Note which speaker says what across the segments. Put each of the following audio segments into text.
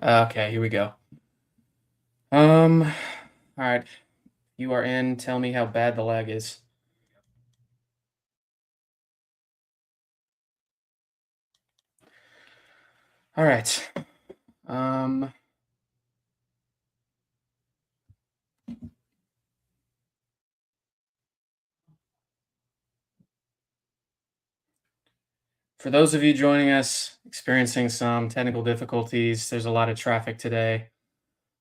Speaker 1: Okay, here we go. All right. You are in. Tell me how bad the lag is. All right. Um, for those of you joining us, experiencing some technical difficulties, there's a lot of traffic today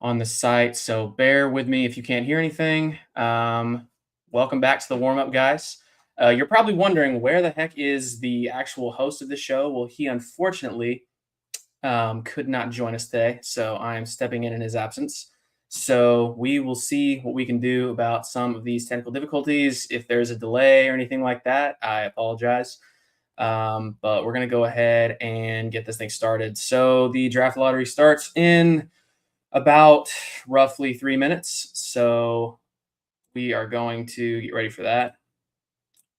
Speaker 1: on the site, so bear with me if you can't hear anything. Welcome back to the warm up, guys. You're probably wondering where the heck is the actual host of the show. Well, he unfortunately could not join us today, so I am stepping in his absence. So we will see what we can do about some of these technical difficulties. If there's a delay or anything like that, I apologize. But we're going to go ahead and get this thing started. So the draft lottery starts in about roughly 3 minutes. So we are going to get ready for that.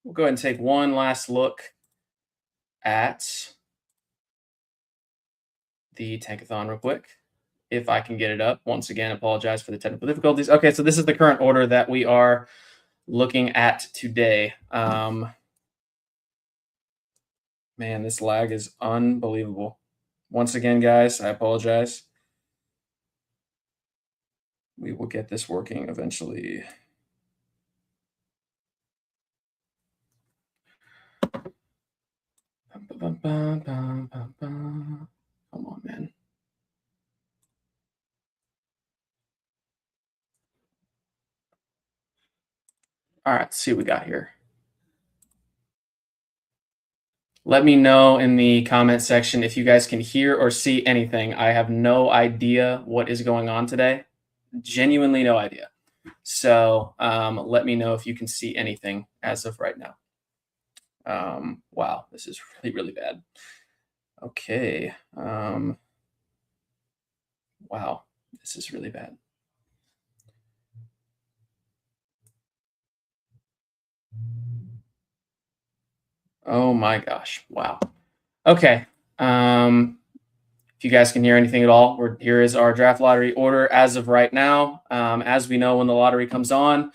Speaker 1: We'll go ahead and take one last look at the tankathon real quick. If I can get it up. Once again, apologize for the technical difficulties. Okay, so this is the current order that we are looking at today. Man, this lag is unbelievable. Once again, guys, I apologize. We will get this working eventually. Come on, man. All right, let's see what we got here. Let me know in the comment section if you guys can hear or see anything. I have no idea what is going on today. Genuinely no idea. So let me know if you can see anything as of right now. Wow, this is really, really bad. Okay. Wow, this is really bad. Oh my gosh. Wow. Okay. If you guys can hear anything at all, here is our draft lottery order as of right now. As we know, when the lottery comes on,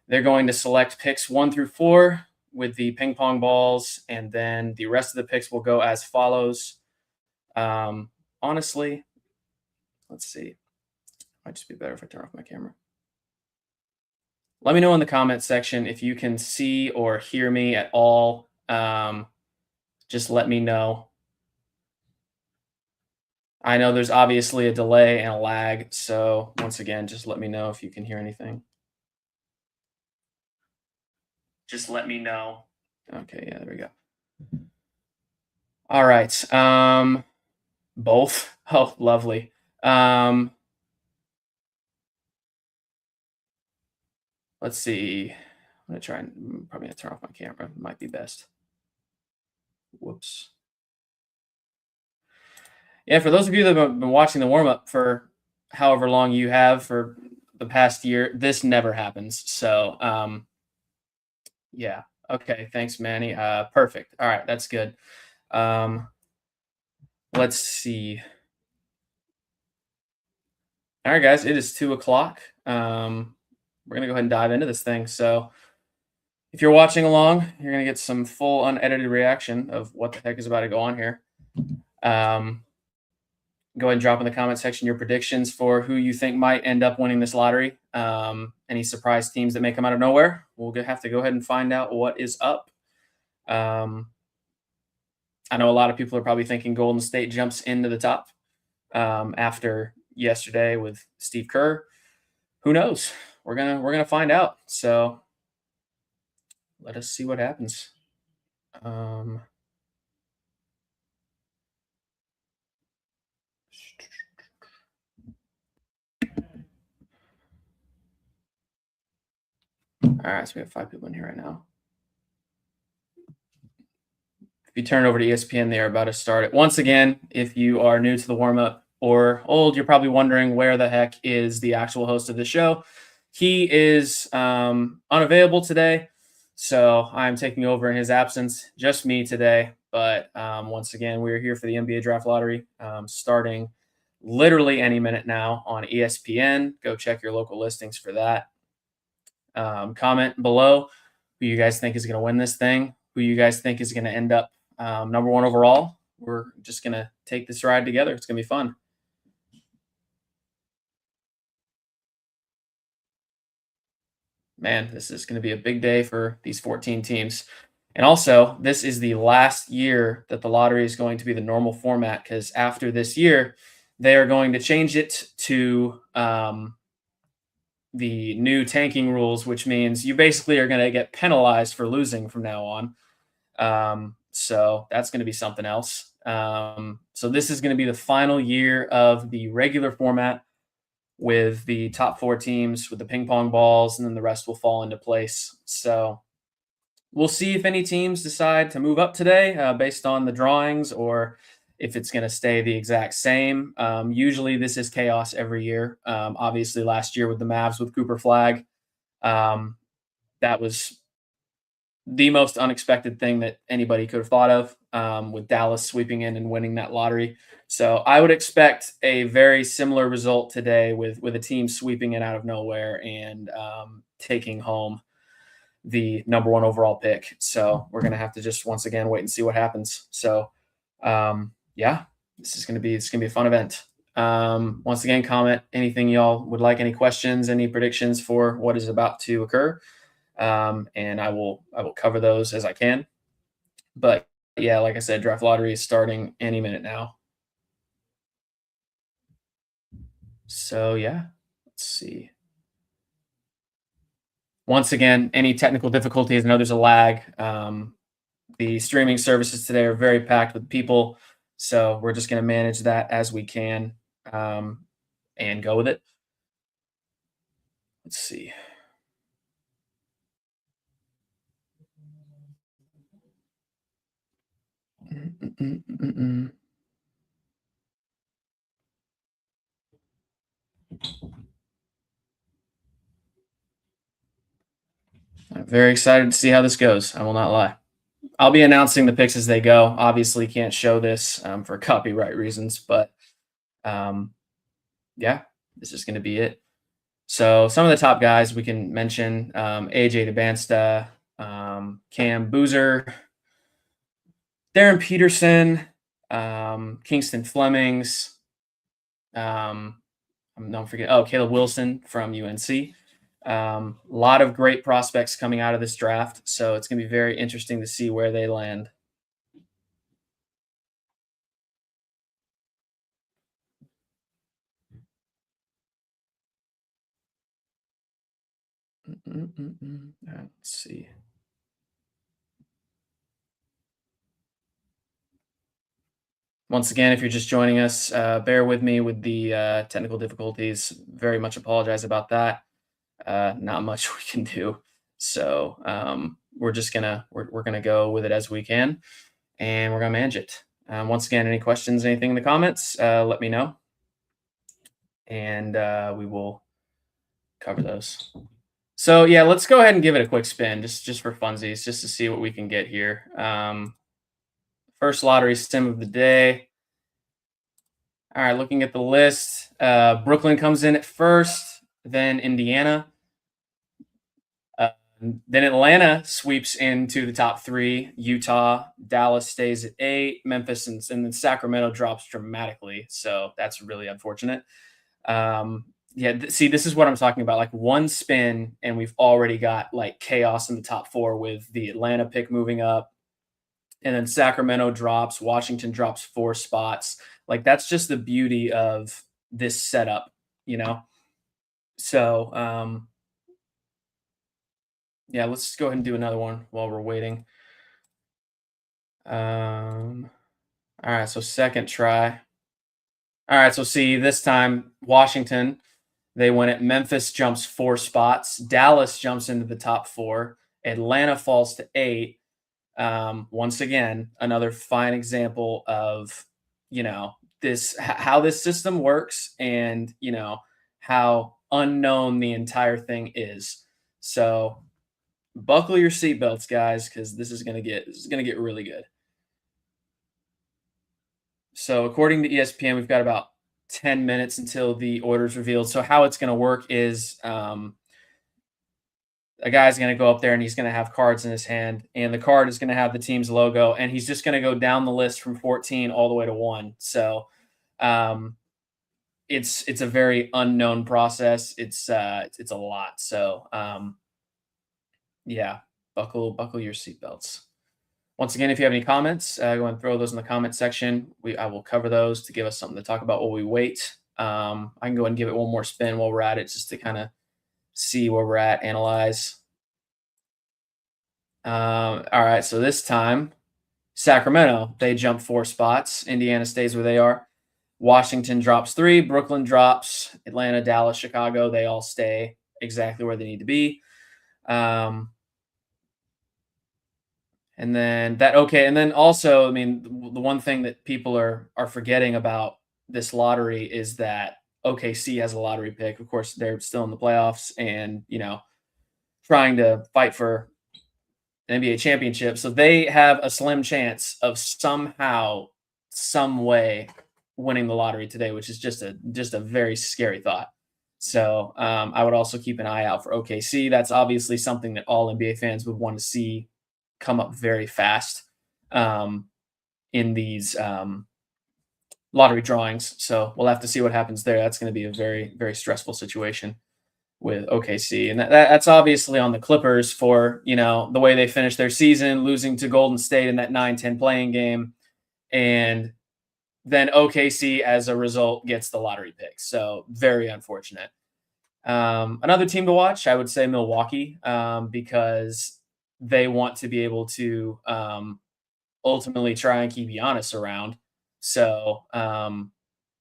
Speaker 1: they're going to select picks 1 through 4 with the ping pong balls, and then the rest of the picks will go as follows. Honestly, let's see. Might just be better if I turn off my camera. Let me know in the comment section if you can see or hear me at all. Just let me know. I know there's obviously a delay and a lag, so once again, just let me know if you can hear anything. Just let me know. Okay, yeah, there we go. All right. Both. Oh, lovely. Let's see. I'm gonna try and probably gonna turn off my camera. Might be best. Whoops. Yeah, for those of you that have been watching the warm up for however long you have for the past year, this never happens. So, yeah. Okay. Thanks, Manny. Perfect. All right. That's good. Let's see. All right, guys. It is 2 o'clock. We're gonna go ahead and dive into this thing. So, if you're watching along, you're gonna get some full unedited reaction of what the heck is about to go on here. Go ahead and drop in the comment section your predictions for who you think might end up winning this lottery. Any surprise teams that may come out of nowhere. We'll have to go ahead and find out what is up. I know a lot of people are probably thinking Golden State jumps into the top after yesterday with Steve Kerr. Who knows? We're gonna find out. So let us see what happens. All right, so we have 5 people in here right now. If you turn over to ESPN, they are about to start it. Once again, if you are new to the warm up or old, you're probably wondering where the heck is the actual host of the show. He is unavailable today, so I'm taking over in his absence. Just me today. But once again, we're here for the NBA Draft Lottery starting literally any minute now on ESPN. Go check your local listings for that. Comment below who you guys think is going to win this thing, who you guys think is going to end up number one overall. We're just going to take this ride together. It's going to be fun. Man, this is going to be a big day for these 14 teams. And also, this is the last year that the lottery is going to be the normal format, because after this year, they are going to change it to the new tanking rules, which means you basically are going to get penalized for losing from now on. So that's going to be something else. So this is going to be the final year of the regular format with the top four teams with the ping pong balls, and then the rest will fall into place. So we'll see if any teams decide to move up today based on the drawings, or if it's going to stay the exact same. Usually this is chaos every year. Obviously last year with the Mavs with Cooper Flag, that was the most unexpected thing that anybody could have thought of, with Dallas sweeping in and winning that lottery. So I would expect a very similar result today with a team sweeping it out of nowhere and taking home the number one overall pick. So we're going to have to just once again wait and see what happens. So yeah, it's going to be a fun event. Once again, comment anything y'all would like, any questions, any predictions for what is about to occur. And I will cover those as I can. But yeah, like I said, draft lottery is starting any minute now. So yeah, let's see. Once again, any technical difficulties, I know there's a lag. The streaming services today are very packed with people, so we're just going to manage that as we can, and go with it. Let's see. I'm very excited to see how this goes. I will not lie. I'll be announcing the picks as they go. Obviously, can't show this for copyright reasons, but yeah, this is going to be it. So some of the top guys we can mention: AJ DeBansta, Cam Boozer, Darren Peterson, Kingston Flemings. Don't forget. Oh, Caleb Wilson from UNC. A lot of great prospects coming out of this draft, so it's going to be very interesting to see where they land. Let's see. Once again, if you're just joining us, bear with me with the technical difficulties. Very much apologize about that. Not much we can do. So we're just we're gonna go with it as we can, and we're gonna manage it. Once again, any questions, anything in the comments, let me know, and we will cover those. So yeah, let's go ahead and give it a quick spin, just for funsies, just to see what we can get here. First lottery sim of the day. All right, looking at the list, Brooklyn comes in at first, then Indiana. Then Atlanta sweeps into the top three. Utah, Dallas stays at 8. Memphis and then Sacramento drops dramatically. So that's really unfortunate. Yeah, see, this is what I'm talking about. Like one spin, and we've already got like chaos in the top 4 with the Atlanta pick moving up. And then Sacramento drops, Washington drops 4 spots. Like that's just the beauty of this setup, you know? So, yeah, let's go ahead and do another one while we're waiting. All right, so second try. All right, so see, this time Washington, they win it. Memphis jumps 4 spots. Dallas jumps into the top 4. Atlanta falls to 8. Once again, another fine example of, how this system works, and, how unknown the entire thing is. So buckle your seatbelts, guys, because this is gonna get really good. So according to ESPN, we've got about 10 minutes until the order is revealed. So how it's going to work is a guy's going to go up there and he's going to have cards in his hand, and the card is going to have the team's logo, and he's just going to go down the list from 14 all the way to 1. So um, it's a very unknown process. It's a lot. So yeah, buckle your seatbelts. Once again, if you have any comments, go ahead and throw those in the comment section. I will cover those to give us something to talk about while we wait. I can go ahead and give it one more spin while we're at it, just to kind of see where we're at, analyze. All right, so this time, Sacramento, they jump 4 spots. Indiana stays where they are. Washington drops 3. Brooklyn drops. Atlanta, Dallas, Chicago, they all stay exactly where they need to be. And then and then also, I mean, the one thing that people are forgetting about this lottery is that OKC has a lottery pick. Of course, they're still in the playoffs and, trying to fight for an NBA championship. So they have a slim chance of somehow, some way winning the lottery today, which is just a very scary thought. So I would also keep an eye out for OKC. That's obviously something that all NBA fans would want to see come up very fast in these lottery drawings. So we'll have to see what happens there. That's going to be a very, very stressful situation with OKC. And that's obviously on the Clippers for, the way they finished their season, losing to Golden State in that 9-10 playing game. And then OKC, as a result, gets the lottery pick. So very unfortunate. Another team to watch, I would say Milwaukee, because they want to be able to ultimately try and keep Giannis around. So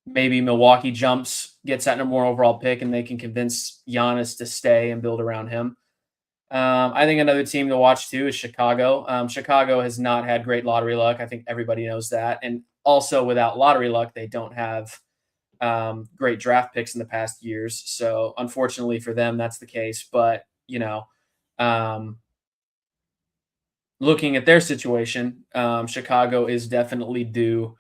Speaker 1: maybe Milwaukee gets that number 1 overall pick, and they can convince Giannis to stay and build around him. I think another team to watch too is Chicago. Chicago has not had great lottery luck. I think everybody knows that. And also, without lottery luck, they don't have great draft picks in the past years. So unfortunately for them, that's the case. But, looking at their situation, Chicago is definitely due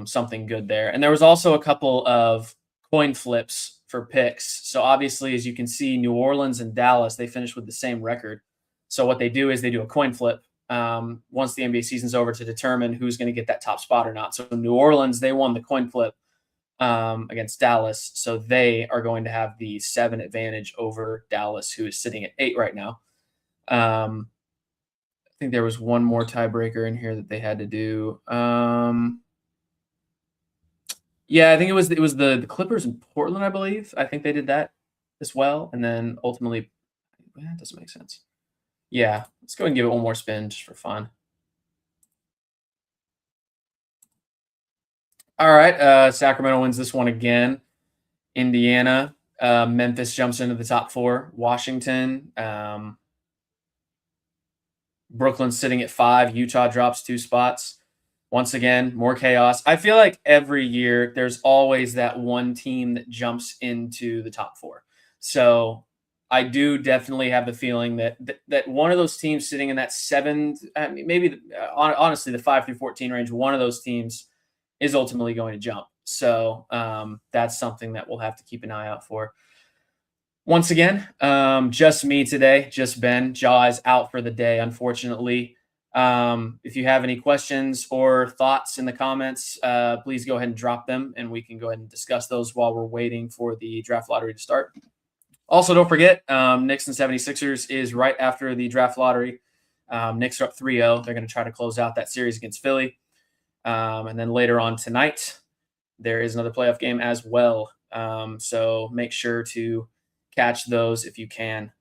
Speaker 1: something good there. And there was also a couple of coin flips for picks. So obviously, as you can see, New Orleans and Dallas, they finished with the same record. So what they do is they do a coin flip once the NBA season's over to determine who's going to get that top spot or not. So New Orleans, they won the coin flip against Dallas. So they are going to have the 7 advantage over Dallas, who is sitting at 8 right now. I think there was one more tiebreaker in here that they had to do. Yeah, I think it was the Clippers in Portland, I believe. I think they did that as well, and then ultimately, that doesn't make sense. Yeah, let's go and give it one more spin just for fun. All right, Sacramento wins this one again. Indiana, Memphis jumps into the top 4. Washington, Brooklyn's sitting at 5. Utah drops 2 spots. Once again, more chaos. I feel like every year there's always that one team that jumps into the top 4. So I do definitely have the feeling that one of those teams sitting in that 7, I mean, maybe honestly the 5 through 14 range, one of those teams is ultimately going to jump. So that's something that we'll have to keep an eye out for. Once again, just me today, just Ben. Jaw is out for the day, unfortunately. If you have any questions or thoughts in the comments, please go ahead and drop them, and we can go ahead and discuss those while we're waiting for the draft lottery to start. Also, don't forget, Knicks and 76ers is right after the draft lottery. Knicks are up 3-0. They're going to try to close out that series against Philly. And then later on tonight, there is another playoff game as well. So make sure to catch those if you can.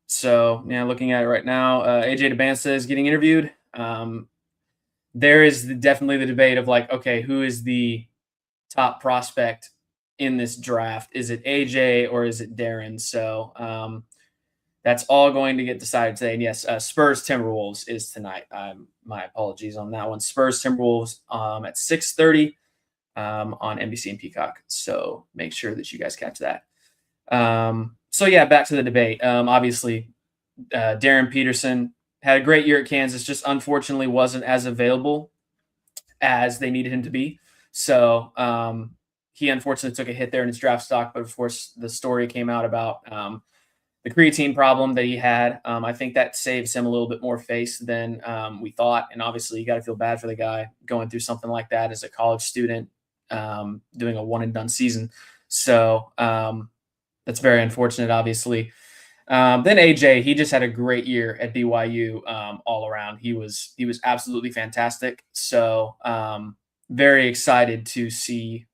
Speaker 1: So yeah, looking at it right now, AJ Debinsta is getting interviewed. There is definitely the debate of like, okay, who is the top prospect in this draft? Is it AJ or is it Darren? So that's all going to get decided today. And yes, Spurs Timberwolves is tonight. My apologies on that one. Spurs Timberwolves at 6:30 on NBC and Peacock. So make sure that you guys catch that. So yeah, back to the debate. Obviously, Darren Peterson had a great year at Kansas, just unfortunately wasn't as available as they needed him to be. So he unfortunately took a hit there in his draft stock, but of course the story came out about the creatine problem that he had. I think that saves him a little bit more face than we thought. And obviously, you got to feel bad for the guy going through something like that as a college student, doing a one and done season. So that's very unfortunate, obviously. Then AJ, he just had a great year at BYU all around. He was absolutely fantastic. So very excited to see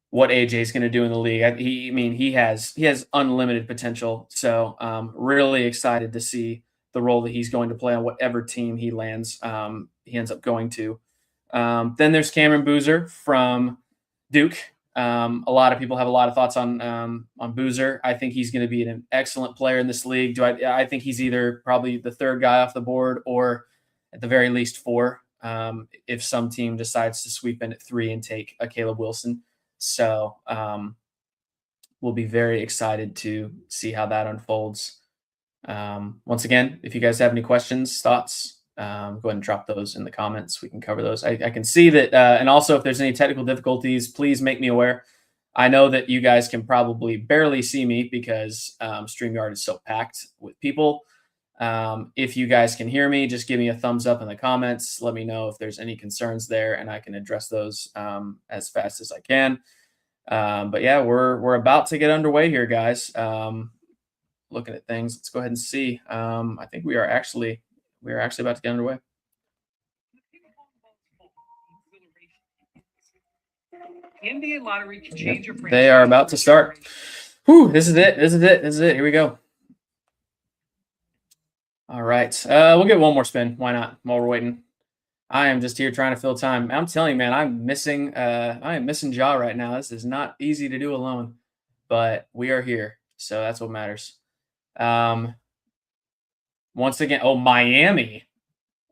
Speaker 1: what AJ is going to do in the league. I mean, he has unlimited potential. So really excited to see the role that he's going to play on whatever team he lands. He ends up going to. Then there's Cameron Boozer from Duke. A lot of people have a lot of thoughts on Boozer. I think he's going to be an excellent player in this league. I think he's either probably the third guy off the board or at the very least four. If some team decides to sweep in at 3 and take a Caleb Wilson. So we'll be very excited to see how that unfolds. Once again, if you guys have any questions, thoughts, go ahead and drop those in the comments. We can cover those. I can see that. And also, if there's any technical difficulties, please make me aware. I know that you guys can probably barely see me because StreamYard is so packed with people. If you guys can hear me, just give me a thumbs up in the comments. Let me know if there's any concerns there, and I can address those as fast as I can. But yeah, we're about to get underway here, guys. Looking at things, let's go ahead and see. I think we are actually about to get underway. NBA lottery can change your franchise. They are about to start. Whew, this is it. Here we go. All right. We'll get one more spin. Why not? While we're waiting. I am just here trying to fill time. I'm telling you, man, I am missing Ja right now. This is not easy to do alone, but we are here. So that's what matters. Once again,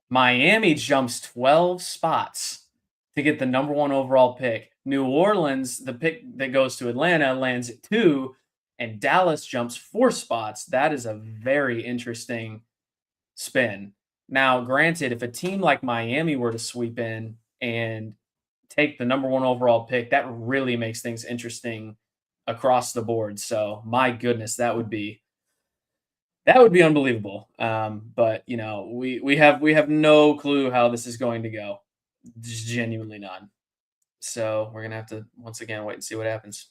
Speaker 1: Miami jumps 12 spots to get the number 1 overall pick. New Orleans, the pick that goes to Atlanta, lands at 2, and Dallas jumps 4 spots. That is a very interesting spin. Now, granted, if a team like Miami were to sweep in and take the number 1 overall pick, that really makes things interesting across the board. So, my goodness, that would be unbelievable. But you know, we have no clue how this is going to go. Just genuinely none. So we're gonna have to once again wait and see what happens.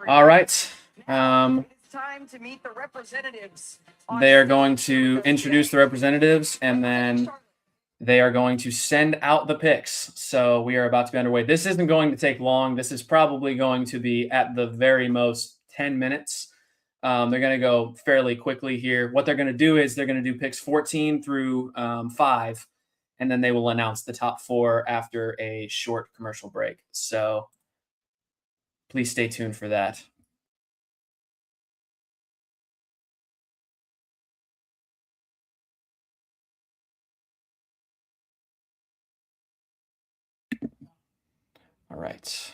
Speaker 1: All right. Time to meet the representatives. They are going to introduce the representatives, and then they are going to send out the picks. So we are about to be underway. This isn't going to take long. This is probably going to be at the very most 10 minutes. They're going to go fairly quickly here. What they're going to do is they're going to do picks 14 through 5, and then they will announce the top 4 after a short commercial break. So please stay tuned for that. All right.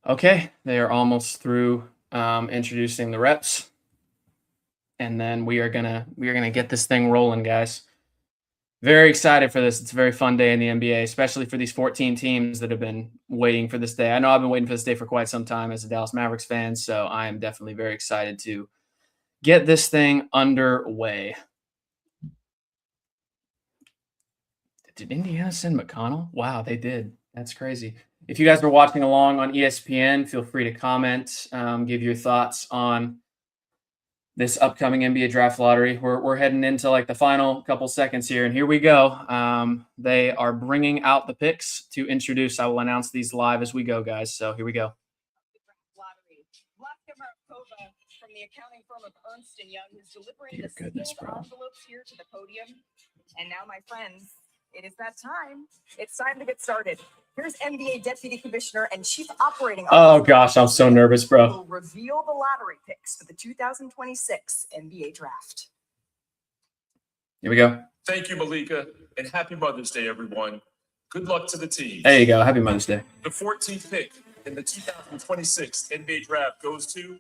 Speaker 1: Okay, they are almost through introducing the reps, and then we are gonna get this thing rolling, guys. Very excited for this. It's a very fun day in the NBA, especially for these 14 teams that have been waiting for this day. I know I've been waiting for this day for quite some time as a Dallas Mavericks fan, so I am definitely very excited to get this thing underway. Did Indiana send McConnell? Wow, they did. That's crazy. If you guys are watching along on ESPN, feel free to comment, give your thoughts on this upcoming NBA draft lottery. We're heading into like the final couple seconds here, and here we go. They are bringing out the picks to introduce. I will announce these live as we go, guys. So here we go.
Speaker 2: Lottery. Vlatka Markova from the accounting firm of Ernst & Young is delivering
Speaker 1: Dear
Speaker 2: the
Speaker 1: goodness,
Speaker 2: sealed
Speaker 1: bro.
Speaker 2: envelopes here to the podium. And now, my friends, it is that time. It's time to get started. Here's NBA Deputy Commissioner and Chief Operating Officer.
Speaker 1: Oh gosh, I'm so nervous, bro.
Speaker 2: Will reveal the lottery picks for the 2026 NBA Draft.
Speaker 1: Here we go.
Speaker 3: Thank you, Malika, and happy Mother's Day, everyone. Good luck to the team.
Speaker 1: There you go. Happy Mother's Day.
Speaker 3: The 14th pick in the 2026 NBA Draft goes to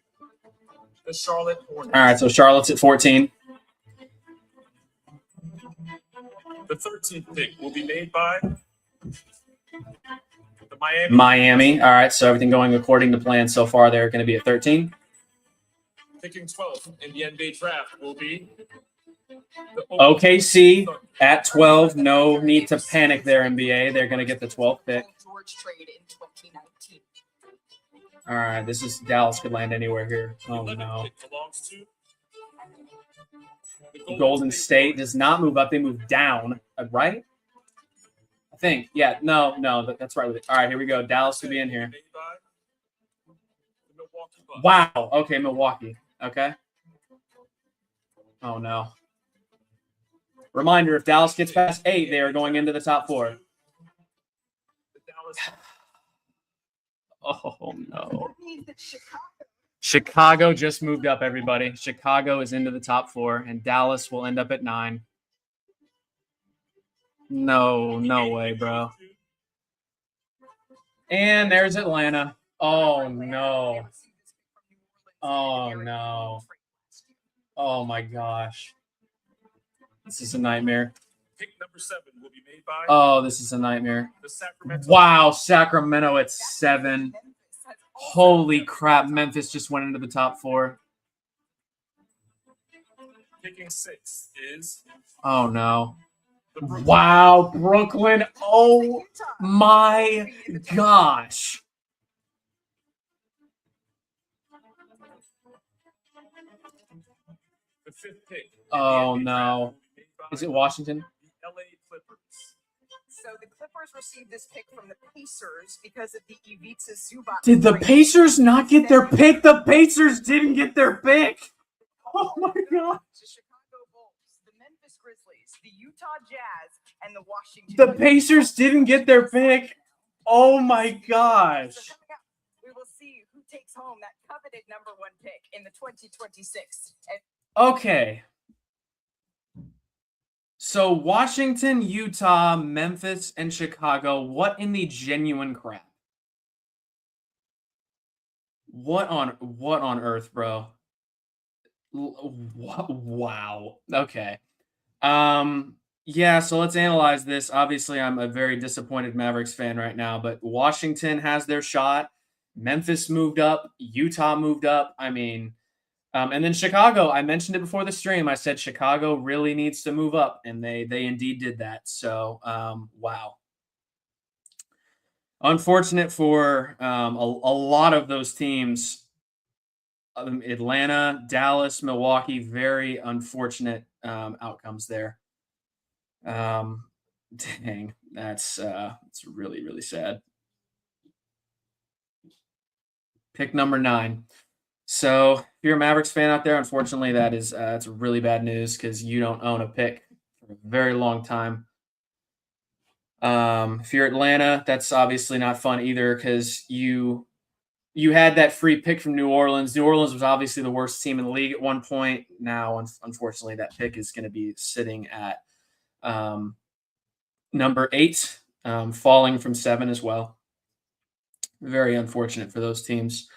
Speaker 3: the Charlotte Hornets.
Speaker 1: All right, so Charlotte's at 14.
Speaker 3: The 13th pick will be made by the
Speaker 1: Miami. All right, so everything going according to plan so far. They're going to be at 13.
Speaker 3: Picking 12th in the NBA Draft will be the
Speaker 1: OKC at 12. No need to panic there, NBA. They're going to get the 12th pick.
Speaker 2: George trade in 2019.
Speaker 1: All right, this is Dallas could land anywhere here. Oh,
Speaker 3: 11th
Speaker 1: no.
Speaker 3: pick belongs to the
Speaker 1: Golden State does not move up. They move down, right? I think. Yeah, no, that's right. All right, here we go. Dallas could be in here.
Speaker 3: Made by the Milwaukee Bucks.
Speaker 1: Wow. Okay, Milwaukee. Okay. Oh, no. Reminder, if Dallas gets past 8, they are going into the top 4.
Speaker 3: The Dallas
Speaker 1: Oh, no.
Speaker 2: That means that
Speaker 1: Chicago just moved up, everybody. Chicago is into the top 4, and Dallas will end up at 9. No way, bro. And there's Atlanta. Oh, no. Oh, no. Oh, my gosh. This is a nightmare.
Speaker 3: pick number 7 will be made by
Speaker 1: Oh, this is a nightmare.
Speaker 3: the Sacramento.
Speaker 1: Wow, Sacramento at 7. Holy crap, Memphis just went into the top 4.
Speaker 3: Picking 6 is
Speaker 1: Oh, no.
Speaker 3: the Brooklyn.
Speaker 1: Wow, Brooklyn. Oh, my gosh.
Speaker 3: The 5th pick.
Speaker 1: Oh,
Speaker 3: in the NBA
Speaker 1: no.
Speaker 3: draft will be made by
Speaker 1: Is it Washington?
Speaker 3: the LA Clippers.
Speaker 2: So the Clippers received this pick from the Pacers because of the Ivica Zubac.
Speaker 1: Did the
Speaker 2: trade.
Speaker 1: Pacers not get their pick? The Pacers didn't get their pick. Oh, my God.
Speaker 2: The Chicago Bulls, the Memphis Grizzlies, the Utah Jazz, and the Washington.
Speaker 1: The
Speaker 2: Wizards.
Speaker 1: Pacers didn't get their pick. Oh, my gosh.
Speaker 2: So coming up, we will see who takes home that coveted number 1 pick in the 2026.
Speaker 1: Okay. So Washington, Utah, Memphis, and Chicago. What in the genuine crap? What on earth, bro? Wow. Okay. Yeah, so let's analyze this. Obviously, I'm a very disappointed Mavericks fan right now, but Washington has their shot. Memphis moved up. Utah moved up. I mean, and then Chicago, I mentioned it before the stream. I said Chicago really needs to move up, and they indeed did that. So, wow. Unfortunate for a lot of those teams. Atlanta, Dallas, Milwaukee, very unfortunate outcomes there. Dang, that's really, really sad. Pick number 9. So if you're a Mavericks fan out there, unfortunately, that is it's really bad news because you don't own a pick for a very long time. If you're Atlanta, that's obviously not fun either because you had that free pick from New Orleans. New Orleans was obviously the worst team in the league at one point. Now, unfortunately, that pick is going to be sitting at number 8, falling from 7 as well. Very unfortunate for those teams.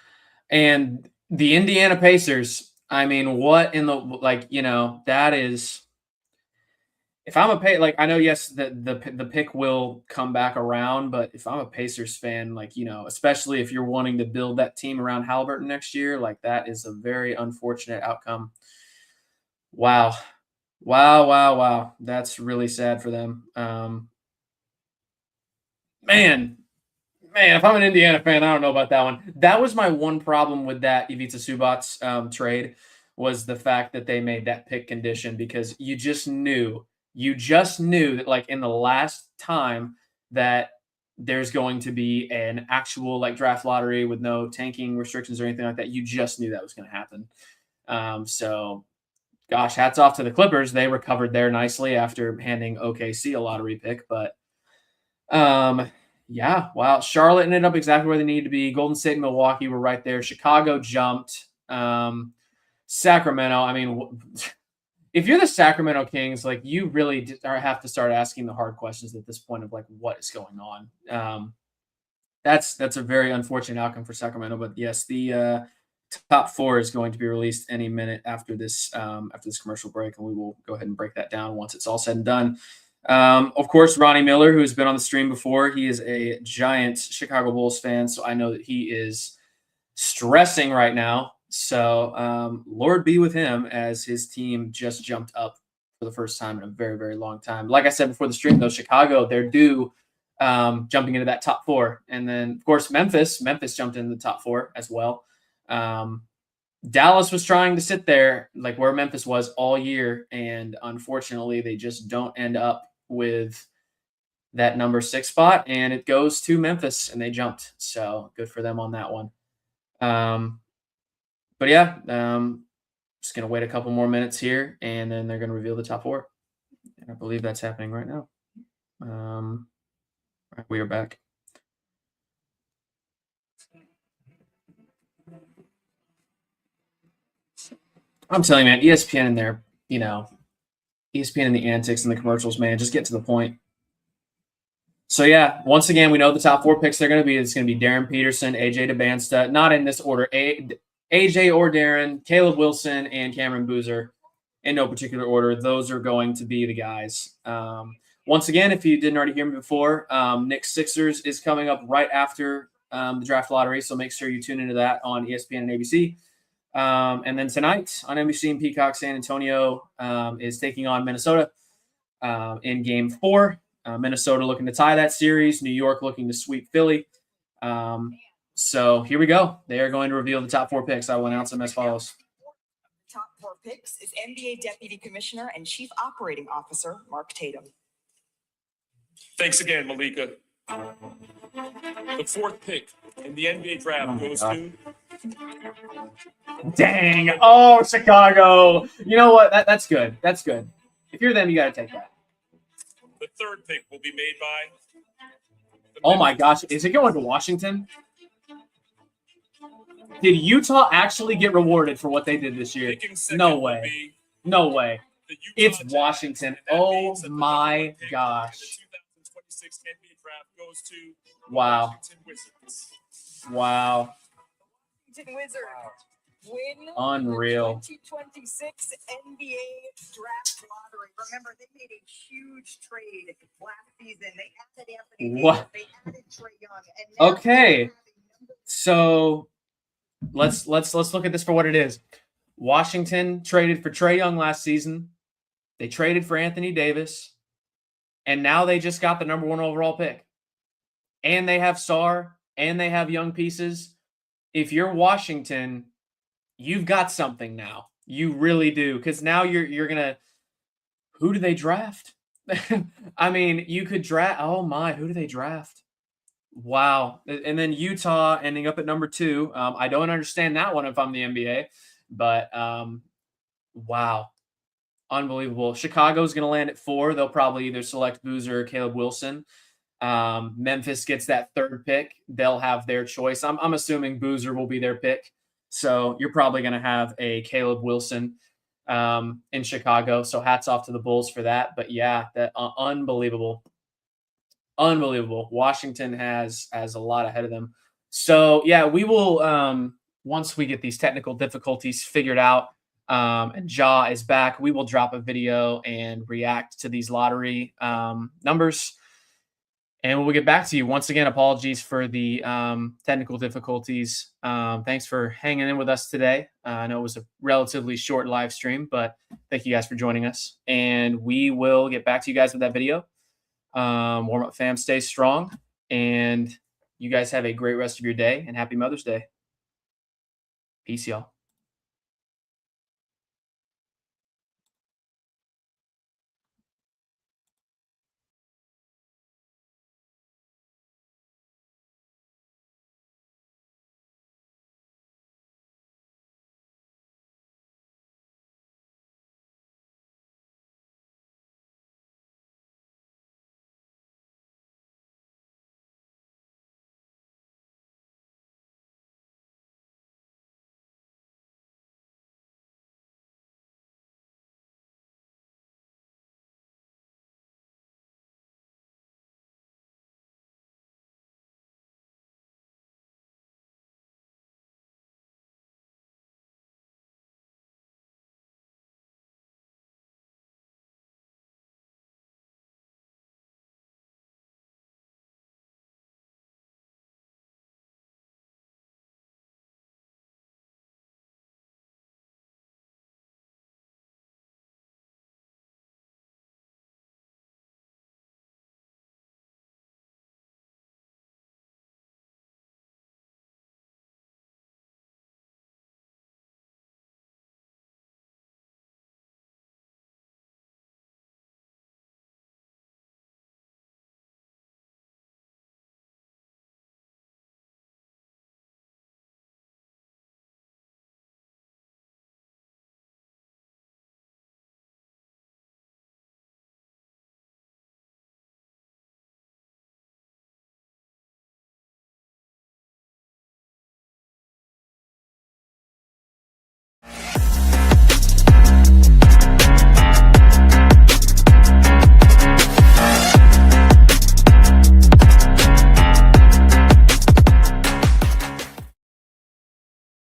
Speaker 1: And the Indiana Pacers, I mean, what in the, that is, if I'm I know, yes, the pick will come back around, but if I'm a Pacers fan, especially if you're wanting to build that team around Halliburton next year, that is a very unfortunate outcome. Wow. That's really sad for them. Man, if I'm an Indiana fan, I don't know about that one. That was my one problem with that Ivica Zubac trade was the fact that they made that pick condition, because you just knew that, like, in the last time that there's going to be an actual, like, draft lottery with no tanking restrictions or anything like that, you just knew that was going to happen. So gosh, hats off to the Clippers. They recovered there nicely after handing OKC a lottery pick. But yeah, wow. Charlotte ended up exactly where they needed to be. Golden State and Milwaukee were right there. Chicago jumped. Sacramento, I mean, if you're the Sacramento Kings, like, you really have to start asking the hard questions at this point of, like, what is going on. That's a very unfortunate outcome for Sacramento. But yes, the top 4 is going to be released any minute after this commercial break, and we will go ahead and break that down once it's all said and done. Of course, Ronnie Miller, who's been on the stream before, he is a giant Chicago Bulls fan, so I know that he is stressing right now. So Lord be with him, as his team just jumped up for the first time in a very, very long time. Like I said before the stream, though, Chicago, they're due jumping into that top 4. And then, of course, Memphis jumped into the top 4 as well. Dallas was trying to sit there, like where Memphis was all year, and unfortunately, they just don't end up with that number 6 spot, and it goes to Memphis, and they jumped. So good for them on that one. But yeah, just going to wait a couple more minutes here, and then they're going to reveal the top 4. And I believe that's happening right now. We are back. I'm telling you, man, ESPN in there, ESPN and the antics and the commercials, man, just get to the point. So yeah, once again, we know the top 4 picks they're going to be. It's going to be Darren Peterson, AJ DeBansta, not in this order. AJ or Darren, Caleb Wilson, and Cameron Boozer, in no particular order. Those are going to be the guys. Once again, if you didn't already hear me before, Knicks Sixers is coming up right after the draft lottery, so make sure you tune into that on ESPN and ABC. And then tonight on NBC and Peacock, San Antonio is taking on Minnesota in Game 4. Minnesota looking to tie that series. New York looking to sweep Philly. So here we go. They are going to reveal the top 4 picks. I will announce them as follows.
Speaker 2: Top 4 picks is NBA Deputy Commissioner and Chief Operating Officer Mark Tatum.
Speaker 3: Thanks again, Malika. The 4th pick in the NBA draft goes to...
Speaker 1: Dang. Oh, Chicago. You know what? That's good. That's good. If you're them, you got to take that.
Speaker 3: The 3rd pick will be made by...
Speaker 1: Oh, my gosh. Is it going to Washington? Did Utah actually get rewarded for what they did this year? No way. No way. It's Washington. Oh, my gosh.
Speaker 3: The 2026 NBA draft goes to
Speaker 1: Wow.
Speaker 3: Washington Wizards.
Speaker 1: Wow.
Speaker 2: Washington Wizards win
Speaker 1: Unreal.
Speaker 2: the 2026 NBA draft lottery. Remember, they made a huge trade last season. They added Anthony
Speaker 1: What?
Speaker 2: Davis. They added Trae Young. And now
Speaker 1: Okay. So let's look at this for what it is. Washington traded for Trae Young last season. They traded for Anthony Davis. And now they just got the number 1 overall pick. And they have Sarr, and they have young pieces. If you're Washington, you've got something now. You really do. Because now you're going to... Who do they draft? I mean, you could draft... Oh, my. Who do they draft? Wow. And then Utah ending up at number 2. I don't understand that one if I'm the NBA. But, wow. Unbelievable. Chicago's going to land at 4. They'll probably either select Boozer or Caleb Wilson. Memphis gets that 3rd pick. They'll have their choice. I'm assuming Boozer will be their pick. So you're probably going to have a Caleb Wilson in Chicago. So hats off to the Bulls for that. But yeah, that unbelievable. Unbelievable. Washington has a lot ahead of them. So yeah, we will once we get these technical difficulties figured out, and Ja is back, we will drop a video and react to these lottery numbers. And we'll get back to you. Once again, apologies for the technical difficulties. Thanks for hanging in with us today. I know it was a relatively short live stream, but thank you guys for joining us. And we will get back to you guys with that video. Warm Up Fam, stay strong. And you guys have a great rest of your day, and happy Mother's Day. Peace, y'all.